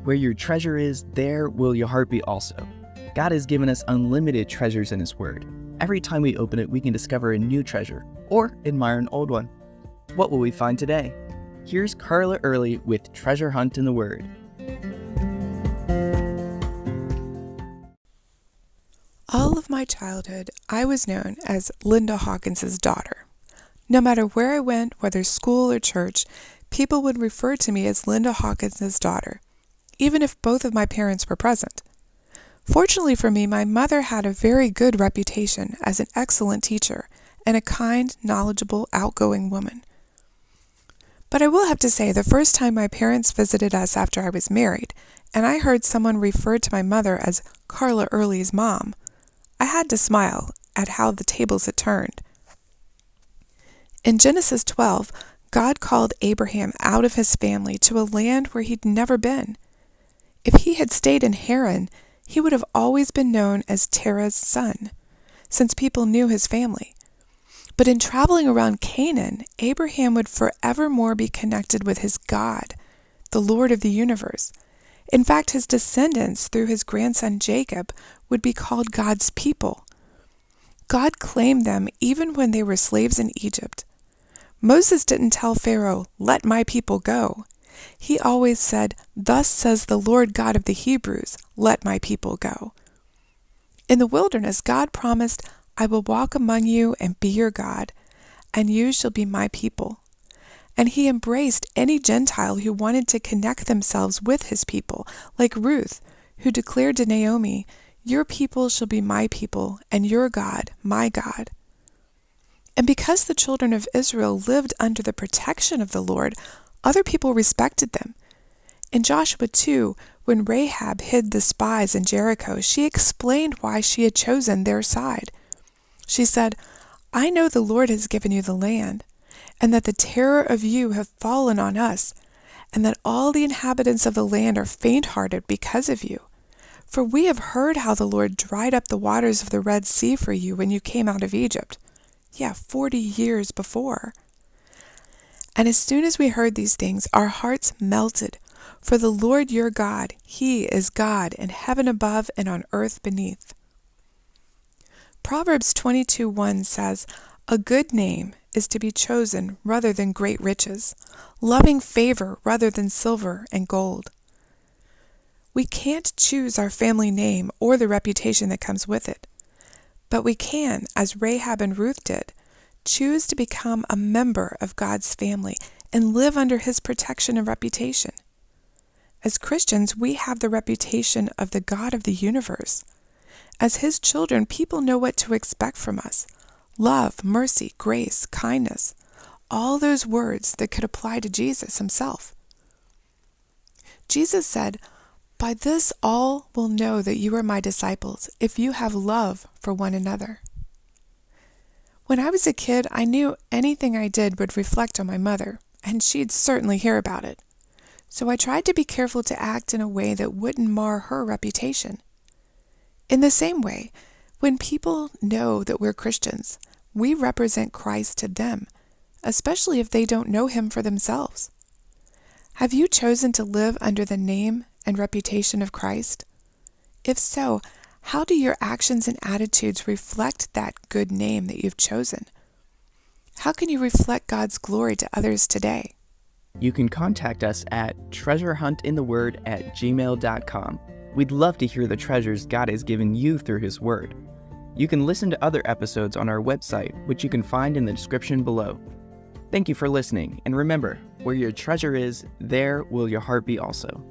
Where your treasure is, there will your heart be also. God has given us unlimited treasures in His Word. Every time we open it, we can discover a new treasure or admire an old one. What will we find today? Here's Carla Early with Treasure Hunt in the Word. All of my childhood, I was known as Linda Hawkins's daughter. No matter where I went, whether school or church, people would refer to me as Linda Hawkins's daughter, even if both of my parents were present. Fortunately for me, my mother had a very good reputation as an excellent teacher and a kind, knowledgeable, outgoing woman. But I will have to say, the first time my parents visited us after I was married, and I heard someone refer to my mother as Carla Early's mom, I had to smile at how the tables had turned. In Genesis 12, God called Abraham out of his family to a land where he'd never been. If he had stayed in Haran, he would have always been known as Terah's son, since people knew his family. But in traveling around Canaan, Abraham would forevermore be connected with his God, the Lord of the universe. In fact, his descendants, through his grandson Jacob, would be called God's people. God claimed them even when they were slaves in Egypt. Moses didn't tell Pharaoh, "Let my people go." He always said, "Thus says the Lord God of the Hebrews, let my people go." In the wilderness, God promised, "I will walk among you and be your God, and you shall be my people." And he embraced any Gentile who wanted to connect themselves with his people, like Ruth, who declared to Naomi, "Your people shall be my people, and your God, my God." And because the children of Israel lived under the protection of the Lord, other people respected them. In Joshua 2, when Rahab hid the spies in Jericho, she explained why she had chosen their side. She said, "I know the Lord has given you the land, and that the terror of you have fallen on us, and that all the inhabitants of the land are faint-hearted because of you. For we have heard how the Lord dried up the waters of the Red Sea for you when you came out of Egypt. 40 years before. And as soon as we heard these things, our hearts melted. For the Lord your God, He is God in heaven above and on earth beneath." Proverbs 22:1 says, "A good name is to be chosen rather than great riches, loving favor rather than silver and gold." We can't choose our family name or the reputation that comes with it, but we can, as Rahab and Ruth did, choose to become a member of God's family and live under His protection and reputation. As Christians, we have the reputation of the God of the universe. As His children, people know what to expect from us: love, mercy, grace, kindness, all those words that could apply to Jesus Himself. Jesus said, "By this all will know that you are my disciples, if you have love for one another." When I was a kid, I knew anything I did would reflect on my mother, and she'd certainly hear about it. So I tried to be careful to act in a way that wouldn't mar her reputation. In the same way, when people know that we're Christians, we represent Christ to them, especially if they don't know Him for themselves. Have you chosen to live under the name and reputation of Christ? If so, how do your actions and attitudes reflect that good name that you've chosen? How can you reflect God's glory to others today? You can contact us at treasurehuntintheword@gmail.com. We'd love to hear the treasures God has given you through His Word. You can listen to other episodes on our website, which you can find in the description below. Thank you for listening, and remember, where your treasure is, there will your heart be also.